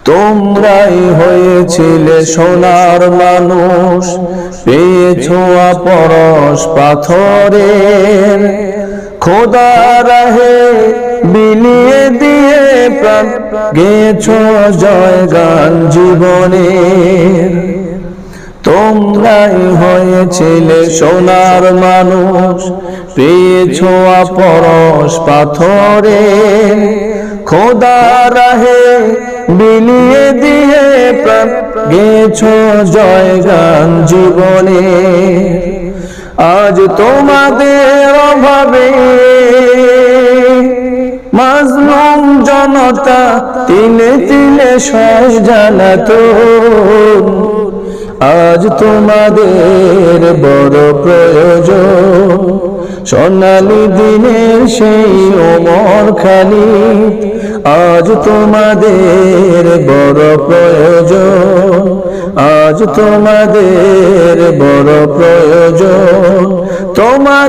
তোমরাই হয়েছিলে সোনার মানুষ, পেয়েছো পরশ পাথরের, খোদা রাহে বিলিয়ে দিয়ে প্রাণ গেছো জয়গান জীবনের। তোমরাই হয়েছিলে সোনার মানুষ, পেয়েছো পরশ পাথরের, খোদা রাহে বিলিয়ে দিয়ে প্রাণ গেছো জয়গান জীবনে। আজ তোমাদের অভাবে মাজলুম জনতা তিলে তিলে সয় জ্বালাতন। আজ তোমাদের বড় প্রয়োজন, সোনালী দিনের সেই ওমর খালিদ। আজ তোমাদের বড় প্রয়োজন, আজ তোমাদের বড় প্রয়োজন। তোমার